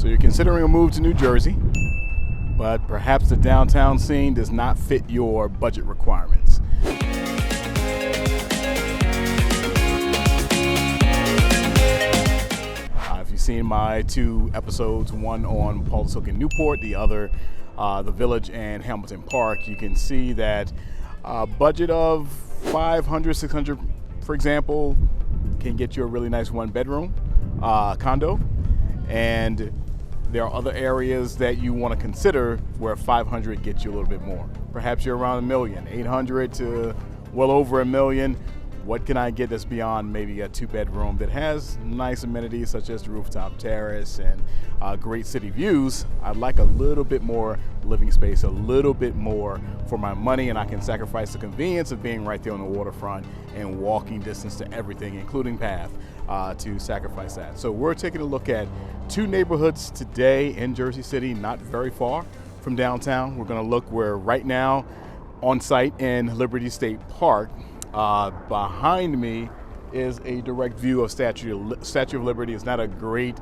So you're considering a move to New Jersey, but perhaps the downtown scene does not fit your budget requirements. If you've seen my two episodes, one on Paulus Hook and Newport, the other the Village and Hamilton Park, you can see that a budget of $500, $600, for example, can get you a really nice one-bedroom condo. And there are other areas that you want to consider where 500 gets you a little bit more. Perhaps you're around $1 million, 800 to well over $1 million. What can I get that's beyond maybe a two-bedroom that has nice amenities such as the rooftop terrace and great city views? I'd like a little bit more living space, a little bit more for my money, and I can sacrifice the convenience of being right there on the waterfront and walking distance to everything, including path, to sacrifice that. So we're taking a look at two neighborhoods today in Jersey City, not very far from downtown. We're going to look where right now on site in Liberty State Park. Behind me is a direct view of Statue of Liberty. It's not a great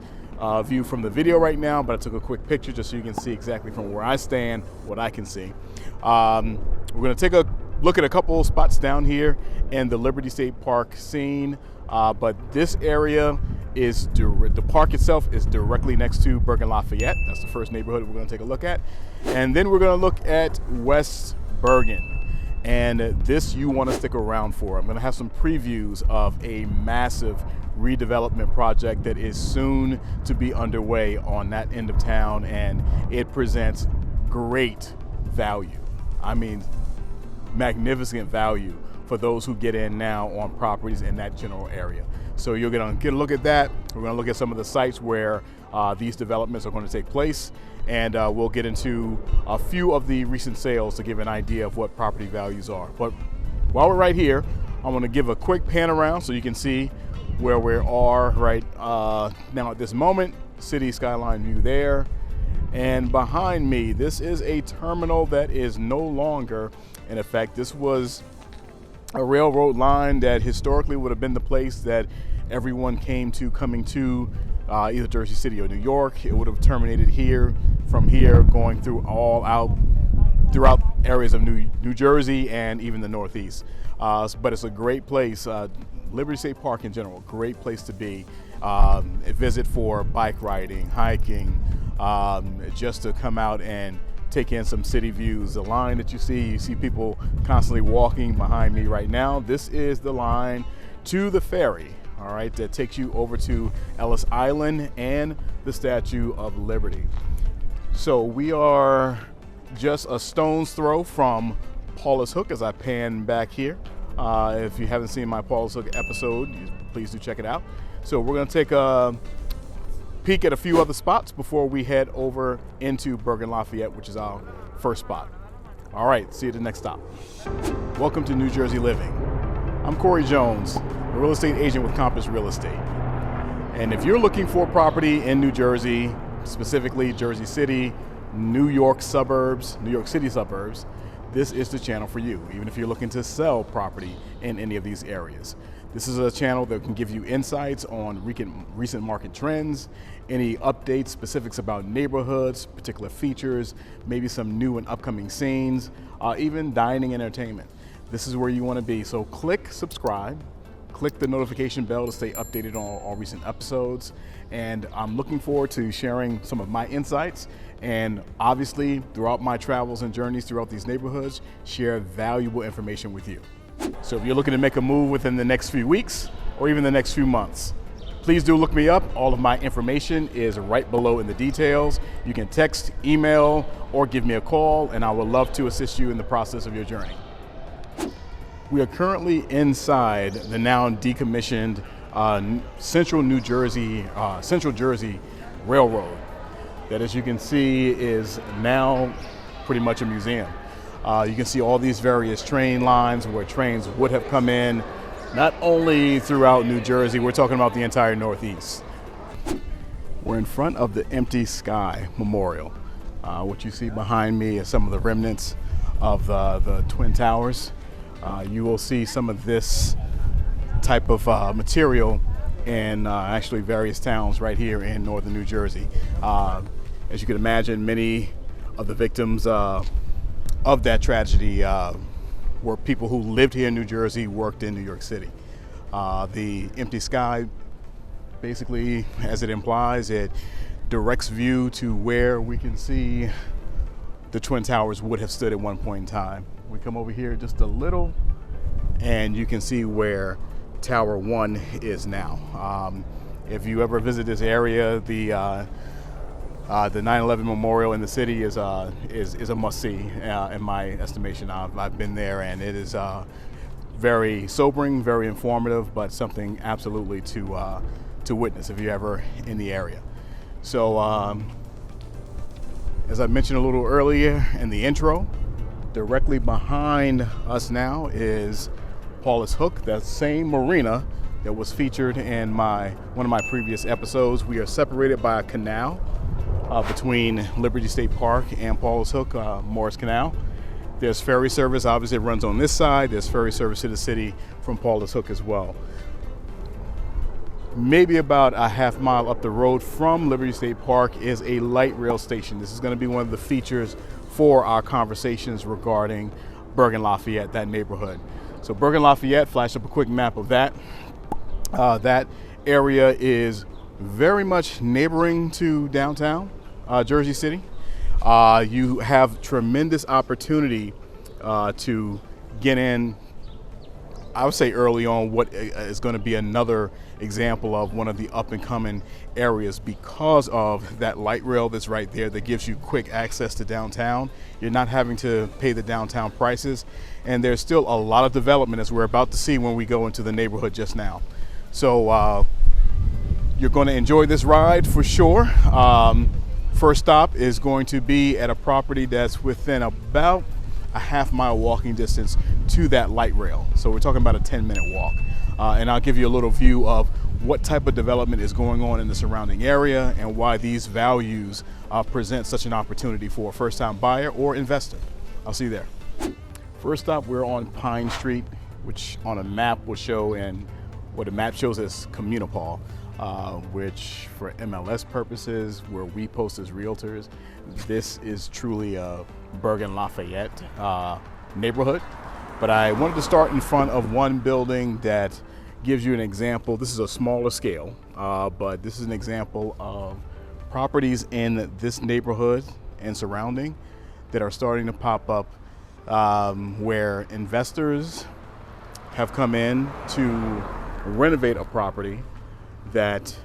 view from the video right now, but I took a quick picture just so you can see exactly from where I stand what I can see. We're going to take a look at a couple spots down here in the Liberty State Park scene, but this area is the park itself is directly next to Bergen Lafayette. That's the first neighborhood we're going to take a look at, and then we're going to look at West Bergen. And this you want to stick around for. I'm going to have some previews of a massive redevelopment project that is soon to be underway on that end of town, and it presents great value. I mean, magnificent value for those who get in now on properties in that general area. So you're going to get a look at that. We're going to look at some of the sites where these developments are going to take place, and we'll get into a few of the recent sales to give an idea of what property values are. But while we're right here, I want to give a quick pan around so you can see where we are right now at this moment. City skyline view there. And behind me, this is a terminal that is no longer in effect. This was a railroad line that historically would have been the place that everyone coming to either Jersey City or New York. It would have terminated here, from here going through all out throughout areas of New Jersey and even the Northeast. But it's a great place. Liberty State Park in general, great place to be. A visit for bike riding, hiking, just to come out and take in some city views. The line that you see people constantly walking behind me right now. This is the line to the ferry, all right, that takes you over to Ellis Island and the Statue of Liberty. So we are just a stone's throw from Paulus Hook as I pan back here. If you haven't seen my Paulus Hook episode, please do check it out. So we're going to take a peek at a few other spots before we head over into Bergen Lafayette, which is our first spot. All right, see you at the next stop. Welcome to New Jersey Living. I'm Corey Jones, a real estate agent with Compass Real Estate. And if you're looking for property in New Jersey, specifically Jersey City, New York City suburbs, this is the channel for you, even if you're looking to sell property in any of these areas. This is a channel that can give you insights on recent market trends, any updates, specifics about neighborhoods, particular features, maybe some new and upcoming scenes, even dining and entertainment. This is where you want to be. So click subscribe, click the notification bell to stay updated on all recent episodes. And I'm looking forward to sharing some of my insights, and obviously throughout my travels and journeys throughout these neighborhoods, share valuable information with you. So if you're looking to make a move within the next few weeks or even the next few months, please do look me up. All of my information is right below in the details. You can text, email, or give me a call, and I would love to assist you in the process of your journey. We are currently inside the now decommissioned Central Jersey Railroad. That, as you can see, is now pretty much a museum. You can see all these various train lines where trains would have come in, not only throughout New Jersey, we're talking about the entire Northeast. We're in front of the Empty Sky Memorial. What you see behind me is some of the remnants of the Twin Towers. You will see some of this type of material in actually various towns right here in northern New Jersey. As you can imagine, many of the victims of that tragedy were people who lived here in New Jersey, worked in New York City. The empty sky, basically, as it implies, it directs view to where we can see the Twin Towers would have stood at one point in time. We come over here just a little, and you can see where Tower 1 is now. If you ever visit this area, the 9/11 memorial in the city is a must-see in my estimation. I've been there, and it is very sobering, very informative, but something absolutely to witness if you're ever in the area. So, as I mentioned a little earlier in the intro, directly behind us now is Paulus Hook, that same marina that was featured in one of my previous episodes. We are separated by a canal between Liberty State Park and Paulus Hook, Morris Canal. There's ferry service, obviously it runs on this side. There's ferry service to the city from Paulus Hook as well. Maybe about a half mile up the road from Liberty State Park is a light rail station. This is going to be one of the features for our conversations regarding Bergen Lafayette, that neighborhood. So Bergen Lafayette, flash up a quick map of that. That area is very much neighboring to downtown Jersey City. You have tremendous opportunity to get in, I would say early on, what is going to be another example of one of the up and coming areas because of that light rail that's right there that gives you quick access to downtown. You're not having to pay the downtown prices, and there's still a lot of development as we're about to see when we go into the neighborhood just now. So you're going to enjoy this ride for sure. First stop is going to be at a property that's within about a half-mile walking distance to that light rail. So we're talking about a 10-minute walk. And I'll give you a little view of what type of development is going on in the surrounding area and why these values present such an opportunity for a first-time buyer or investor. I'll see you there. First stop, we're on Pine Street, which on a map will show, and what the map shows as Communipal, which for MLS purposes, where we post as realtors, this is truly a Bergen Lafayette neighborhood. But I wanted to start in front of one building that gives you an example. This is a smaller scale, but this is an example of properties in this neighborhood and surrounding that are starting to pop up, where investors have come in to renovate a property that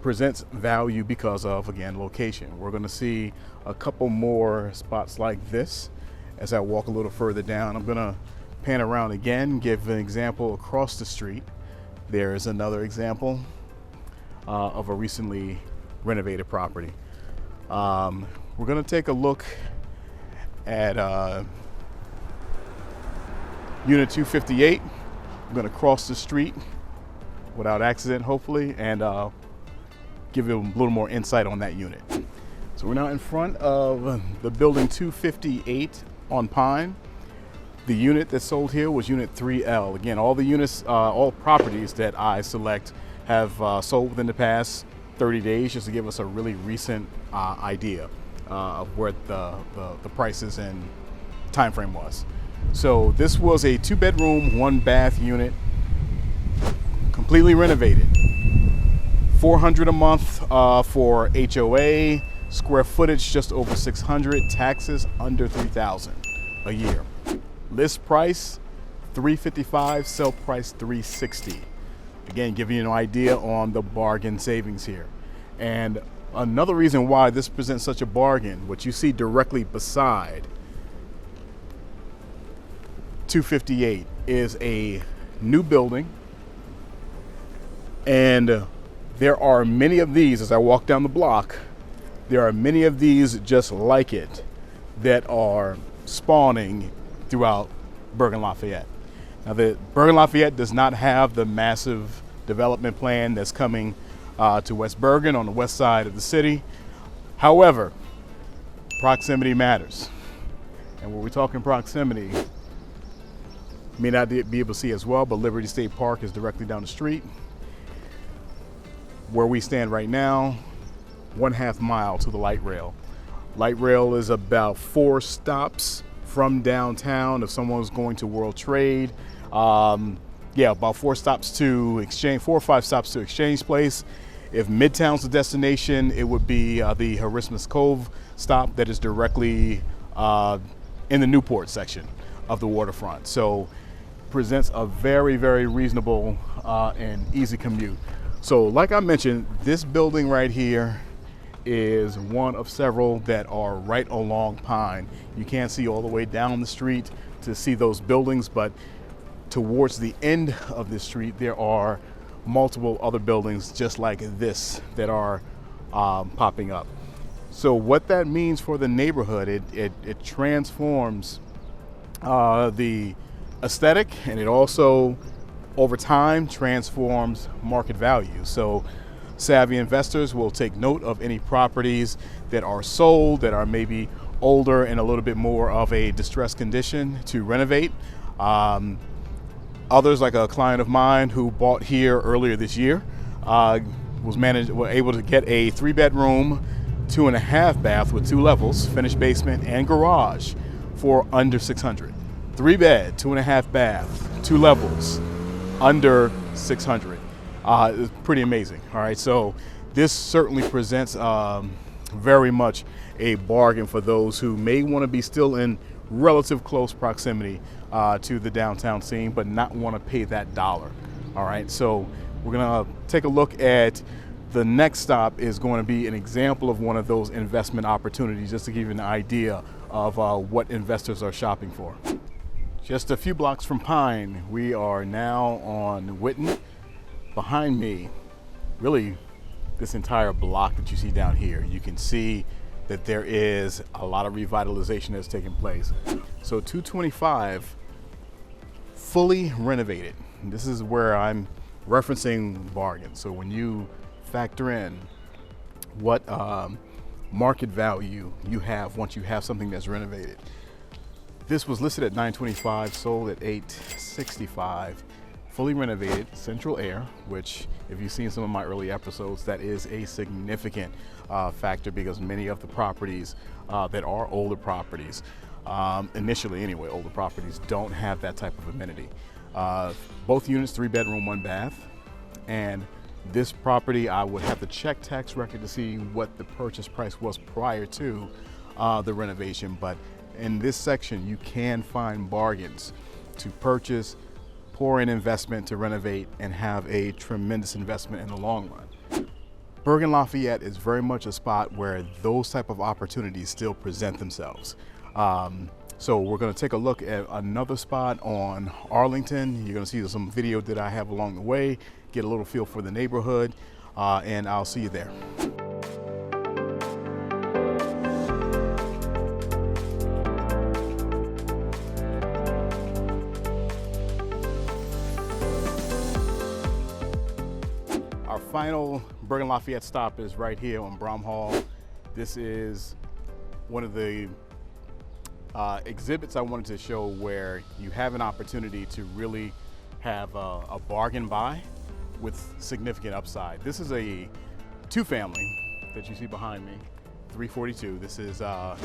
presents value because of, again, location. We're going to see a couple more spots like this as I walk a little further down. I'm going to pan around again, give an example across the street. There's another example of a recently renovated property. We're going to take a look at Unit 258. I'm going to cross the street without accident, hopefully, and give you a little more insight on that unit. So we're now in front of the building 258 on Pine. The unit that sold here was Unit 3L. Again, all the units, all properties that I select have sold within the past 30 days, just to give us a really recent idea of where the prices and time frame was. So this was a 2-bedroom, 1-bath unit, completely renovated. $400 a month for HOA, square footage just over 600, taxes under 3,000 a year. List price $355, sell price $360. Again, giving you an idea on the bargain savings here. And another reason why this presents such a bargain, what you see directly beside 258 is a new building, and there are many of these. As I walk down the block, there are many of these just like it that are spawning throughout Bergen Lafayette. Now, the Bergen Lafayette does not have the massive development plan that's coming to West Bergen on the west side of the city. However, proximity matters. And when we're talking proximity, you may not be able to see as well, but Liberty State Park is directly down the street. where we stand right now, 1/2 mile to the light rail. Light rail is about 4 stops from downtown if someone's going to World Trade. Yeah, about 4 stops to Exchange, 4 or 5 stops to Exchange Place. If Midtown's the destination, it would be the Harassment Cove stop that is directly in the Newport section of the waterfront. So presents a very, very reasonable and easy commute. So like I mentioned, this building right here is one of several that are right along Pine. You can't see all the way down the street to see those buildings, but towards the end of the street, there are multiple other buildings just like this that are popping up. So what that means for the neighborhood, it transforms the aesthetic, and it also over time transforms market value. So savvy investors will take note of any properties that are sold that are maybe older and a little bit more of a distressed condition to renovate. Others, like a client of mine who bought here earlier this year, were able to get a 3-bedroom, 2.5 bath with 2 levels, finished basement and garage for under $600. 3-bed, 2.5 bath, 2 levels, under $600. It's pretty amazing. All right, so this certainly presents very much a bargain for those who may want to be still in relative close proximity to the downtown scene, but not want to pay that dollar. All right, so we're gonna take a look at the next stop. Is going to be an example of one of those investment opportunities, just to give you an idea of what investors are shopping for. Just a few blocks from Pine, we are now on Whitten. Behind me, really this entire block that you see down here, you can see that there is a lot of revitalization that's taking place. So 225, fully renovated. This is where I'm referencing bargain. So when you factor in what market value you have once you have something that's renovated. This was listed at $925, sold at $865. Fully renovated, central air, which if you've seen some of my early episodes, that is a significant factor, because many of the properties that are older properties, initially anyway, older properties don't have that type of amenity. Both units, 3-bedroom, 1 bath. And this property, I would have to check tax record to see what the purchase price was prior to the renovation. But in this section, you can find bargains to purchase, pour in investment to renovate, and have a tremendous investment in the long run. Bergen Lafayette is very much a spot where those type of opportunities still present themselves. So we're going to take a look at another spot on Arlington. You're going to see some video that I have along the way, get a little feel for the neighborhood, and I'll see you there. Our final Bergen Lafayette stop is right here on Brom Hall. This is one of the exhibits I wanted to show where you have an opportunity to really have a bargain buy with significant upside. This is a 2-family that you see behind me, 342. This is a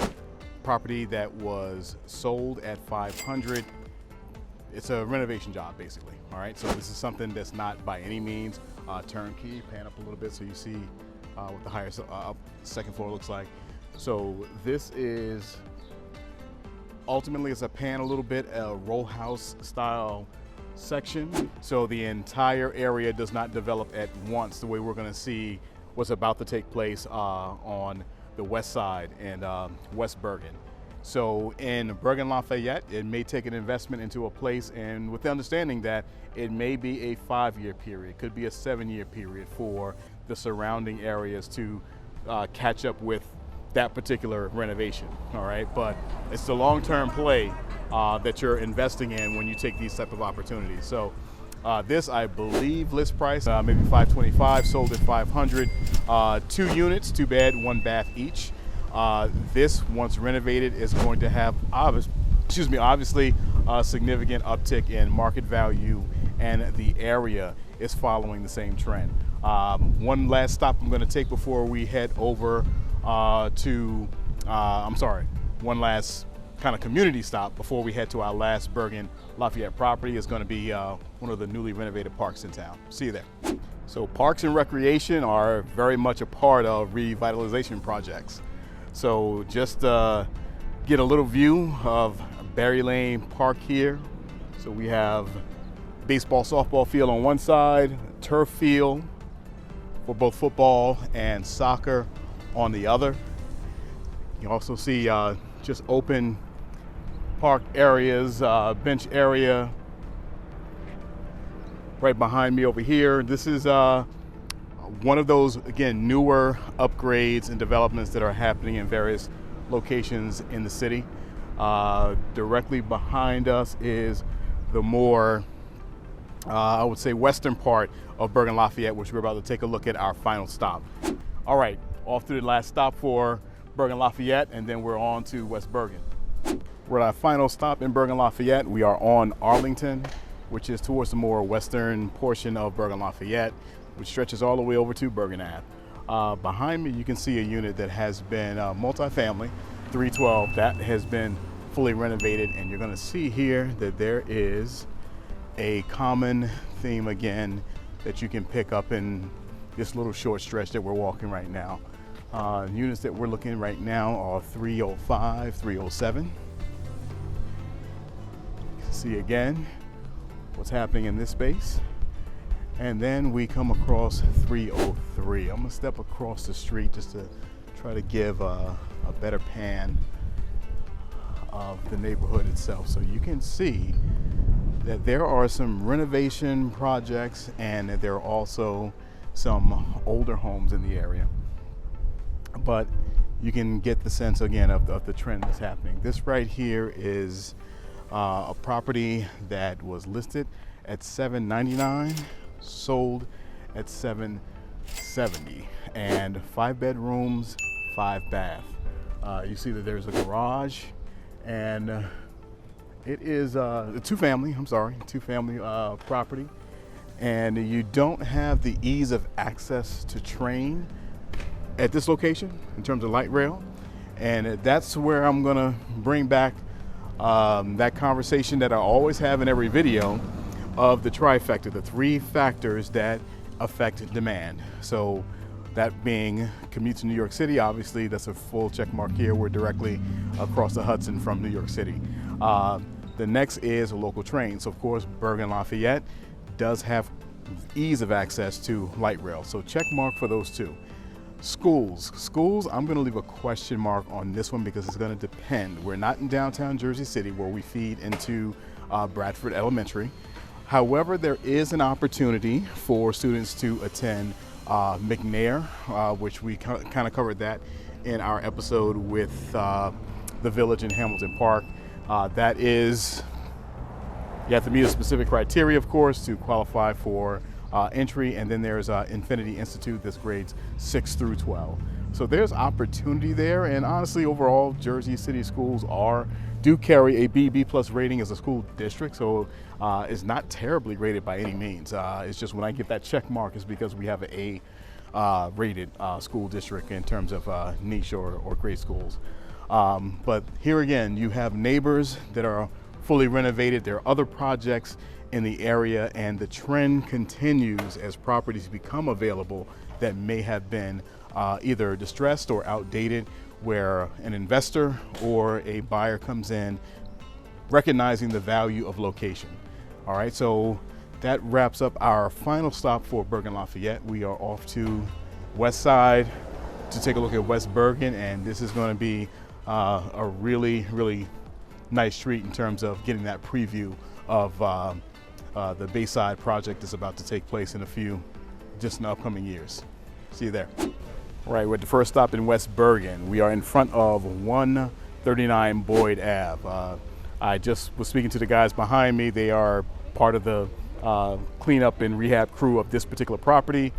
property that was sold at $500. It's a renovation job, basically. All right, so this is something that's not by any means turnkey. Pan up a little bit so you see what the higher second floor looks like. So this is ultimately, as I pan a little bit, a row house style section. So the entire area does not develop at once the way we're going to see what's about to take place on the west side and West Bergen. So in Bergen Lafayette, it may take an investment into a place, and with the understanding that it may be a 5-year period, could be a 7-year period for the surrounding areas to catch up with that particular renovation. All right, but it's the long-term play that you're investing in when you take these type of opportunities. So this, I believe, list price maybe $525, sold at $500. 2 units, 2 bed, 1 bath each. This, once renovated, is going to have obviously a significant uptick in market value, and the area is following the same trend. One last stop I'm going to take before we head over one last kind of community stop before we head to our last Bergen Lafayette property is going to be one of the newly renovated parks in town. See you there. So parks and recreation are very much a part of revitalization projects. So just get a little view of Berry Lane Park here. So we have baseball, softball field on one side, turf field for both football and soccer on the other. You also see just open park areas, bench area right behind me over here. This is one of those, again, newer upgrades and developments that are happening in various locations in the city. Directly behind us is the more, I would say, western part of Bergen Lafayette, which we're about to take a look at our final stop. All right, off to the last stop for Bergen Lafayette, and then we're on to West Bergen. We're at our final stop in Bergen Lafayette. We are on Arlington, which is towards the more western portion of Bergen Lafayette, which stretches all the way over to Bergen Ave. Behind me, you can see a unit that has been multifamily, 312, that has been fully renovated, and you're gonna see here that there is a common theme again that you can pick up in this little short stretch that we're walking right now. Units that we're looking at right now are 305, 307. You can see again what's happening in this space. And then we come across 303. I'm gonna step across the street just to try to give a better pan of the neighborhood itself. So you can see that there are some renovation projects and that there are also some older homes in the area. But you can get the sense again of the trend that's happening. This right here is a property that was listed at $799, sold at $770, and 5 bedrooms, 5 bath. You see that there's a garage, and it is a two-family property, and you don't have the ease of access to train at this location in terms of light rail, and that's where I'm gonna bring back that conversation that I always have in every video of the trifecta, the 3 factors that affect demand. So that being commute to New York City, obviously that's a full check mark here. We're directly across the Hudson from New York City. The next is a local train. So of course, Bergen Lafayette does have ease of access to light rail. So check mark for those 2. Schools, I'm gonna leave a question mark on this one because it's gonna depend. We're not in downtown Jersey City where we feed into Bradford Elementary. However, there is an opportunity for students to attend McNair, which we kind of covered that in our episode with the Village in Hamilton Park. That is, you have to meet a specific criteria, of course, to qualify for entry, and then there's Infinity Institute that's grades 6 through 12. So there's opportunity there, and honestly, overall, Jersey City schools do carry a B+ rating as a school district, so it's not terribly rated by any means. It's just when I get that check mark, it's because we have an A rated school district in terms of niche or grade schools. But here again, you have neighbors that are fully renovated. There are other projects in the area, and the trend continues as properties become available that may have been either distressed or outdated, where an investor or a buyer comes in recognizing the value of location. All right, so that wraps up our final stop for Bergen Lafayette. We are off to West Side to take a look at West Bergen, and this is going to be a really, really nice treat in terms of getting that preview of the Bayside project that's about to take place in just in the upcoming years. See you there. All right, we're at the first stop in West Bergen. We are in front of 139 Boyd Ave. I just was speaking to the guys behind me. They are part of the cleanup and rehab crew of this particular property.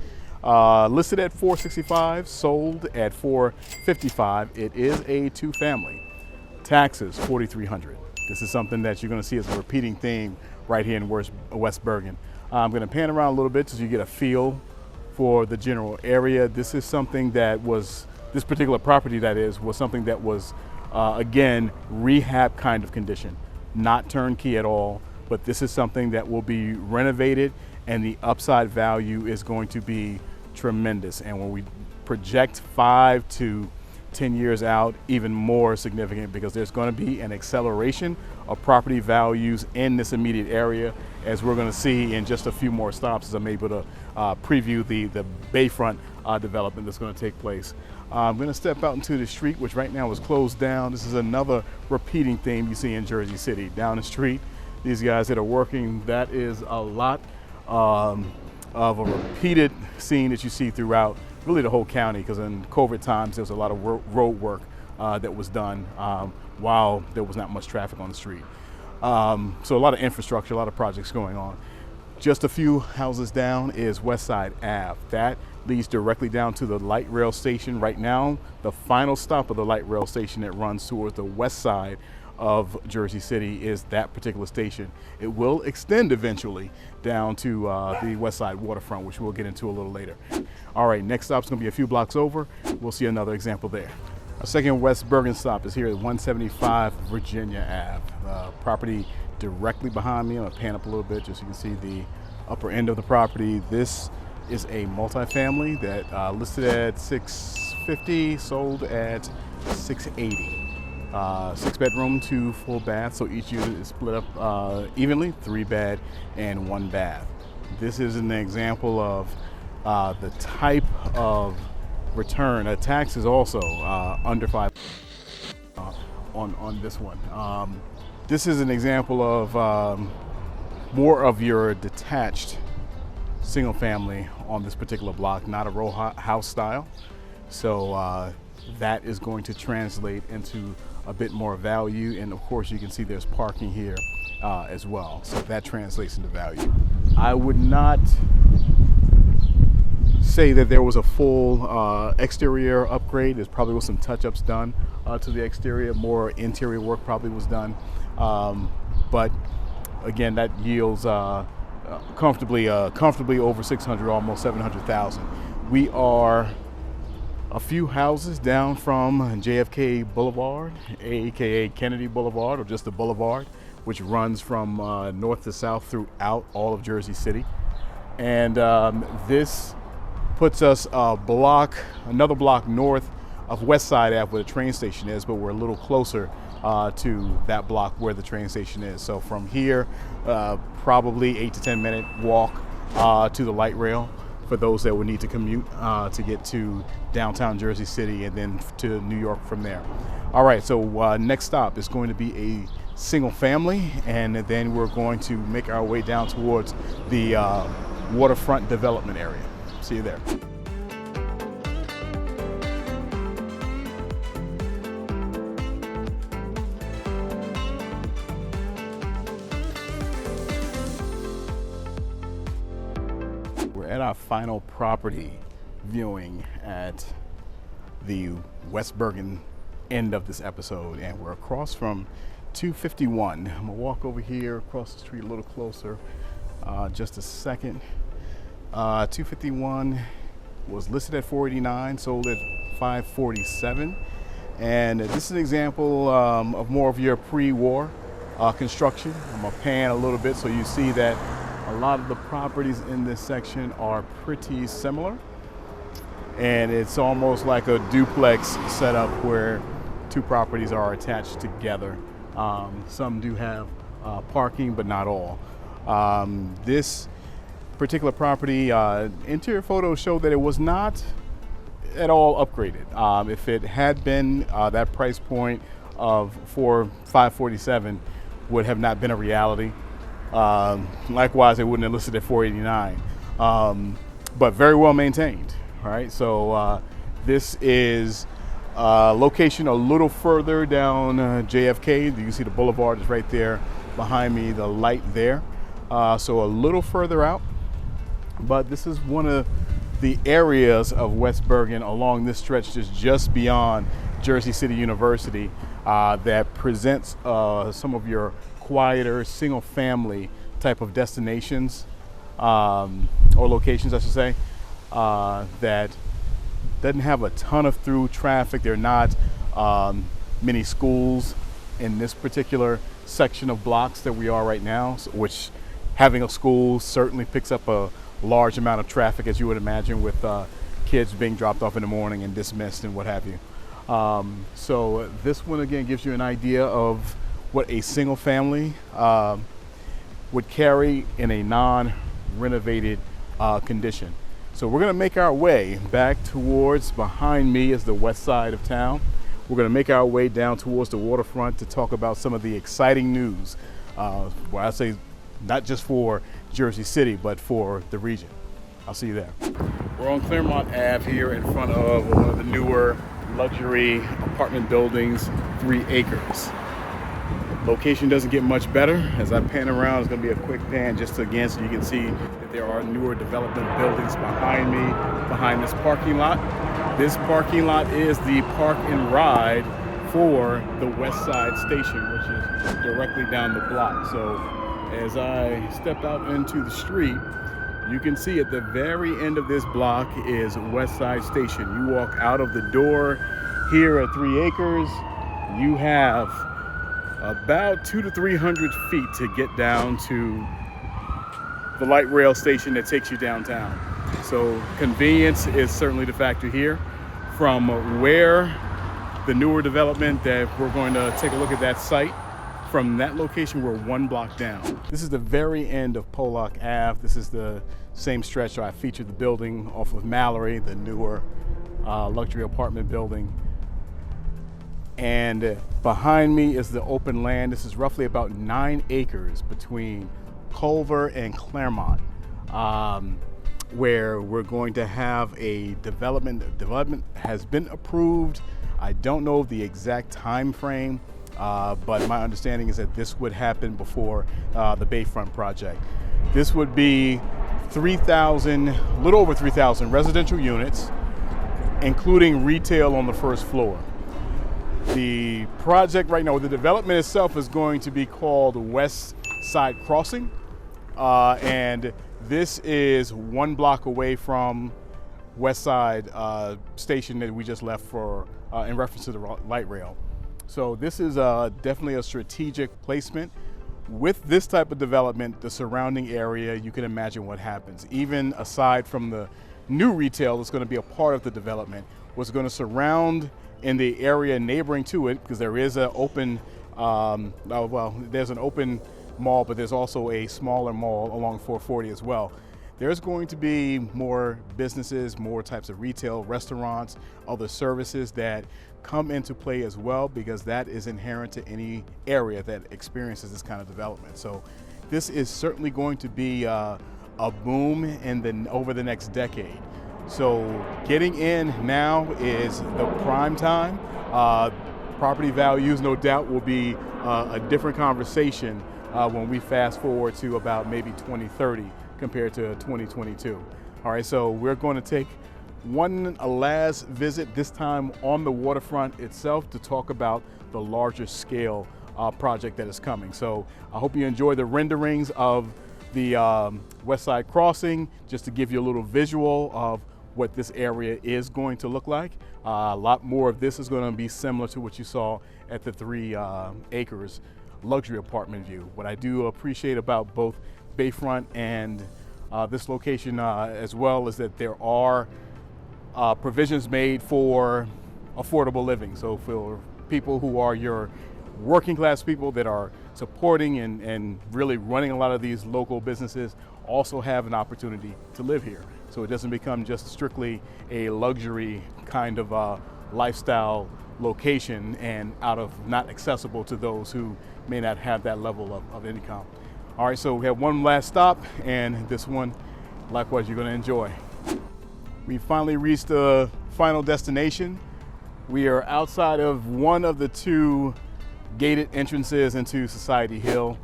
Listed at $465, sold at $455. It is a 2-family. Taxes, $4,300. This is something that you're going to see as a repeating theme right here in West Bergen. I'm going to pan around a little bit so you get a feel for the general area. This is something that was, this particular property that is, was something that was, again, rehab kind of condition, not turnkey at all, but this is something that will be renovated and the upside value is going to be tremendous. And when we project 5 to 10 years out, even more significant, because there's going to be an acceleration of property values in this immediate area, as we're going to see in just a few more stops as I'm able to preview the Bayfront development that's going to take place. I'm going to step out into the street, which right now is closed down. This is another repeating theme you see in Jersey City. Down the street, these guys that are working, that is a lot of a repeated scene that you see throughout really the whole county, because in COVID times there was a lot of road work that was done while there was not much traffic on the street. So a lot of infrastructure, a lot of projects going on. Just a few houses down is Westside Ave. That leads directly down to the light rail station. Right now, the final stop of the light rail station that runs towards the west side of Jersey City is that particular station. It will extend eventually down to the west side waterfront, which we'll get into a little later. All right, next stop's gonna be a few blocks over. We'll see another example there. Our second West Bergen stop is here at 175 Virginia Ave. Property directly behind me. I'm gonna pan up a little bit just so you can see the upper end of the property. This is a multifamily that listed at $650, sold at $680. 6 bedroom, 2 full baths, so each unit is split up evenly, 3 bed and 1 bath. This is an example of the type of return. Tax is also under 5 on this one. This is an example of more of your detached single family on this particular block, not a row house style. So that is going to translate into a bit more value, and of course you can see there's parking here as well, so that translates into value. I would not say that there was a full exterior upgrade. There's probably was some touch-ups done to the exterior, more interior work probably was done, but again, that yields comfortably over 600, almost 700,000. We are a few houses down from JFK Boulevard, aka Kennedy Boulevard, or just the Boulevard, which runs from north to south throughout all of Jersey City. And this puts us another block north of West Side Ave where the train station is, but we're a little closer to that block where the train station is. So from here, probably 8 to 10 minute walk to the light rail for those that would need to commute to get to downtown Jersey City and then to New York from there. All right, so next stop is going to be a single family, and then we're going to make our way down towards the waterfront development area. See you there. At our final property viewing at the West Bergen end of this episode, and we're across from 251. I'm gonna walk over here across the street a little closer, just a second. 251 was listed at $489, sold at $547, and this is an example of more of your pre-war construction. I'm gonna pan a little bit so you see that a lot of the properties in this section are pretty similar, and it's almost like a duplex setup where two properties are attached together. Some do have parking, but not all. This particular property, interior photos show that it was not at all upgraded. If it had been, that price point of $547 would have not been a reality. Likewise, they wouldn't have listed at $489, but very well maintained. All right, so this is location a little further down JFK. You can see the boulevard is right there behind me, the light there. So a little further out, but this is one of the areas of West Bergen along this stretch just beyond Jersey City University that presents some of your quieter single family type of destinations or locations, I should say. that doesn't have a ton of through traffic. There are not many schools in this particular section of blocks that we are right now, which having a school certainly picks up a large amount of traffic, as you would imagine, with kids being dropped off in the morning and dismissed and what have you. So this one again gives you an idea of what a single family would carry in a non-renovated condition. So we're going to make our way back towards, behind me is the west side of town. We're going to make our way down towards the waterfront to talk about some of the exciting news. Well, I say not just for Jersey City, but for the region. I'll see you there. We're on Claremont Ave here in front of one of the newer luxury apartment buildings, 3 acres. Location doesn't get much better. As I pan around, it's going to be a quick pan just again so you can see that there are newer development buildings behind me, behind this parking lot. This parking lot is the park and ride for the West Side Station, which is directly down the block. So as I step out into the street, you can see at the very end of this block is West Side Station. You walk out of the door here at 3 acres, you have about 200 to 300 feet to get down to the light rail station that takes you downtown. So convenience is certainly the factor here. From where the newer development that we're going to take a look at that site, from that location we're 1 block down. This is the very end of Pollock Ave. This is the same stretch where I featured the building off of Mallory, the newer luxury apartment building. And behind me is the open land. This is roughly about 9 acres between Culver and Claremont, where we're going to have a development. The development has been approved. I don't know the exact time frame, but my understanding is that this would happen before the Bayfront project. This would be 3,000, a little over 3,000 residential units, including retail on the first floor. The project right now, the development itself is going to be called West Side Crossing, and this is 1 block away from West Side Station that we just left for in reference to the light rail. So this is definitely a strategic placement. With this type of development, the surrounding area, you can imagine what happens. Even aside from the new retail that's going to be a part of the development, what's going to surround in the area neighboring to it, because there is an open, there's an open mall, but there's also a smaller mall along 440 as well. There's going to be more businesses, more types of retail, restaurants, other services that come into play as well, because that is inherent to any area that experiences this kind of development. So this is certainly going to be a boom over the next decade. So getting in now is the prime time. Property values, no doubt, will be a different conversation when we fast forward to about maybe 2030 compared to 2022. All right, so we're going to take one last visit, this time on the waterfront itself, to talk about the larger scale project that is coming. So I hope you enjoy the renderings of the West Side Crossing, just to give you a little visual of what this area is going to look like. A lot more of this is going to be similar to what you saw at the 3 acres luxury apartment view. What I do appreciate about both Bayfront and this location as well is that there are provisions made for affordable living. So for people who are your working class people that are supporting and really running a lot of these local businesses, also have an opportunity to live here. So it doesn't become just strictly a luxury kind of lifestyle location and not accessible to those who may not have that level of income. All right, so we have one last stop, and this one, likewise, you're going to enjoy. We finally reached the final destination. We are outside of one of the 2 gated entrances into Society Hill.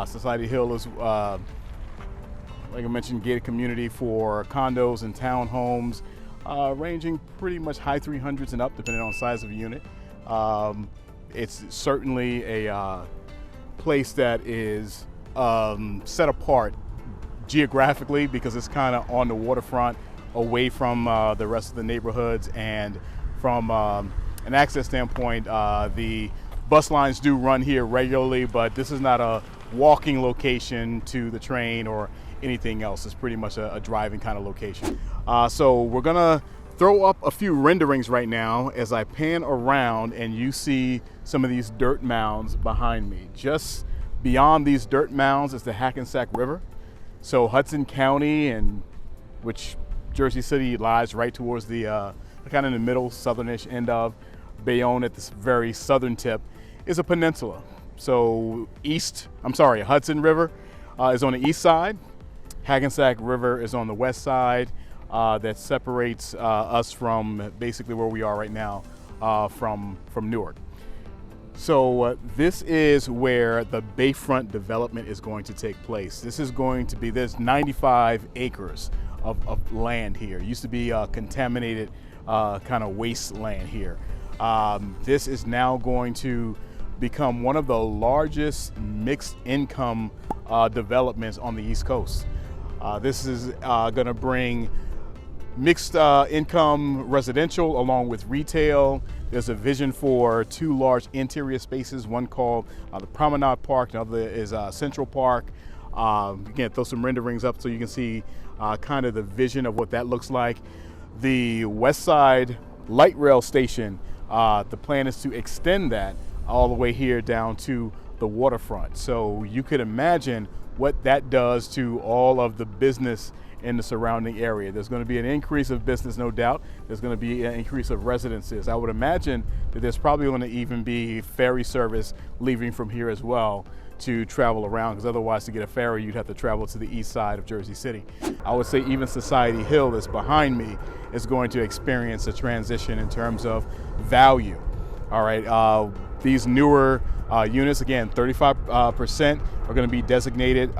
Society Hill is, like I mentioned, gated community for condos and townhomes, ranging pretty much high 300s and up, depending on size of the unit. It's certainly a place that is set apart geographically because it's kind of on the waterfront, away from the rest of the neighborhoods, and from an access standpoint, the bus lines do run here regularly, but this is not a walking location to the train or anything else. It's pretty much a driving kind of location. So we're gonna throw up a few renderings right now as I pan around and you see some of these dirt mounds behind me. Just beyond these dirt mounds is the Hackensack River. So Hudson County, and which Jersey City lies right towards the kind of in the middle, southernish end of Bayonne at this very southern tip, is a peninsula. So Hudson River is on the east side. Hackensack River is on the west side. That separates us from basically where we are right now from Newark. So this is where the Bayfront development is going to take place. This is going to be, there's 95 acres of land here. It used to be contaminated kind of wasteland here. This is now going to become one of the largest mixed income developments on the East Coast. This is going to bring mixed income residential along with retail. There's a vision for two large interior spaces, one called the Promenade Park, another is Central Park. Again, throw some renderings up so you can see kind of the vision of what that looks like. The West Side Light Rail Station, the plan is to extend that all the way here down to the waterfront. So you could imagine what that does to all of the business in the surrounding area. There's going to be an increase of business, no doubt. There's going to be an increase of residences. I would imagine that there's probably going to even be ferry service leaving from here as well to travel around, because otherwise to get a ferry you'd have to travel to the east side of Jersey City. I would say even Society Hill that's behind me is going to experience a transition in terms of value. All right, these newer units, again, 35% are going to be designated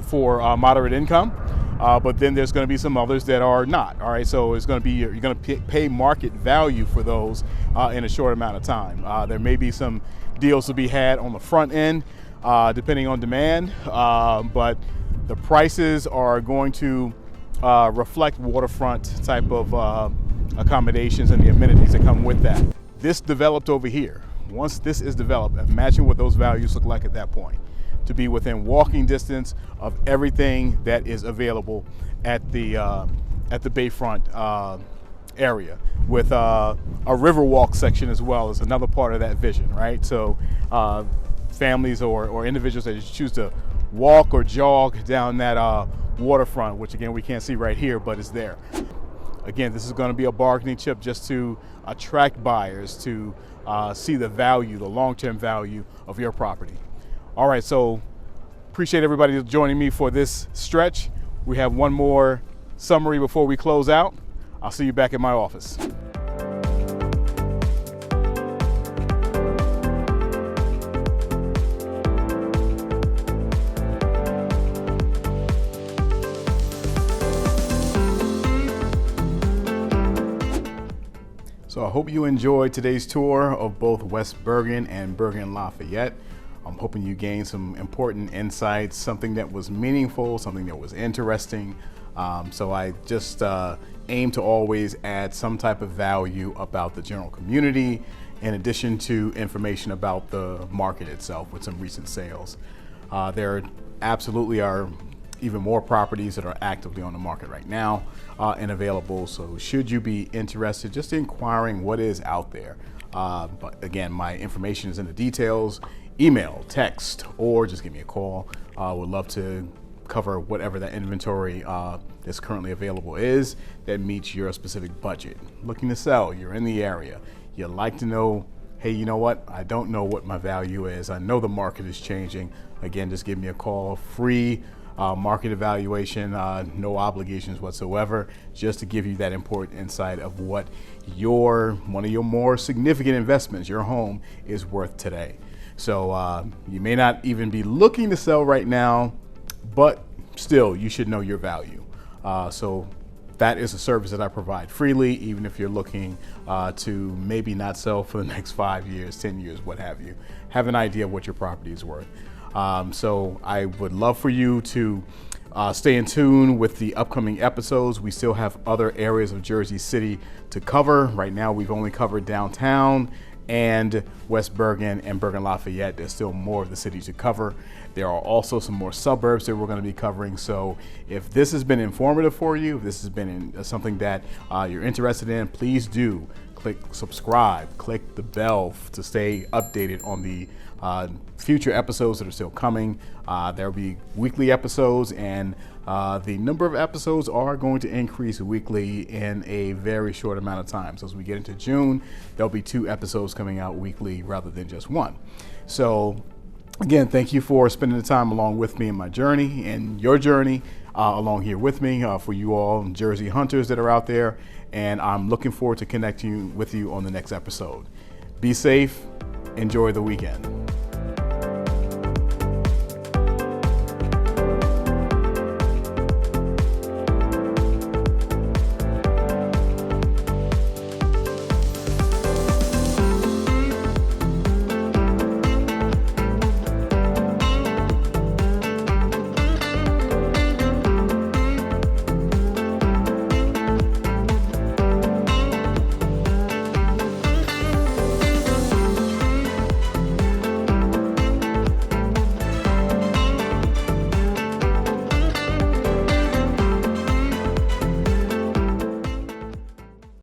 for moderate income, but then there's going to be some others that are not. All right, so it's going to be, you're going to pay market value for those in a short amount of time. There may be some deals to be had on the front end, depending on demand, but the prices are going to reflect waterfront type of accommodations and the amenities that come with that. This developed over here. Once this is developed, imagine what those values look like at that point. To be within walking distance of everything that is available at the Bayfront area, with a Riverwalk section as well is another part of that vision, right? So families or individuals that choose to walk or jog down that waterfront, which again we can't see right here, but it's there. Again, this is going to be a bargaining chip just to attract buyers to see the value, the long-term value of your property. All right, so appreciate everybody joining me for this stretch. We have one more summary before we close out. I'll see you back in my office. So I hope you enjoyed today's tour of both West Bergen and Bergen Lafayette. I'm hoping you gained some important insights, something that was meaningful, something that was interesting. So I just aim to always add some type of value about the general community, in addition to information about the market itself with some recent sales. There absolutely are even more properties that are actively on the market right now and available. So should you be interested, just inquiring what is out there. But again, my information is in the details. Email, text, or just give me a call. Would love to cover whatever that inventory that's currently available is that meets your specific budget. Looking to sell, you're in the area. You'd like to know, hey, you know what? I don't know what my value is. I know the market is changing. Again, just give me a call. Free market evaluation, no obligations whatsoever, just to give you that important insight of what one of your more significant investments, your home, is worth today. So you may not even be looking to sell right now, but still you should know your value. So that is a service that I provide freely, even if you're looking to maybe not sell for the next 5 years, 10 years, what have you. Have an idea of what your property is worth. So I would love for you to Stay in tune with the upcoming episodes. We still have other areas of Jersey City to cover. Right now, we've only covered downtown and West Bergen and Bergen Lafayette. There's still more of the city to cover. There are also some more suburbs that we're going to be covering. So if this has been informative for you, if this has been something that you're interested in, please do click subscribe, click the bell to stay updated on the future episodes that are still coming. There will be weekly episodes, and the number of episodes are going to increase weekly in a very short amount of time. So as we get into June, there'll be 2 episodes coming out weekly rather than just 1. So again, thank you for spending the time along with me in my journey and your journey along here with me, for you all Jersey hunters that are out there. And I'm looking forward to connecting with you on the next episode. Be safe. Enjoy the weekend.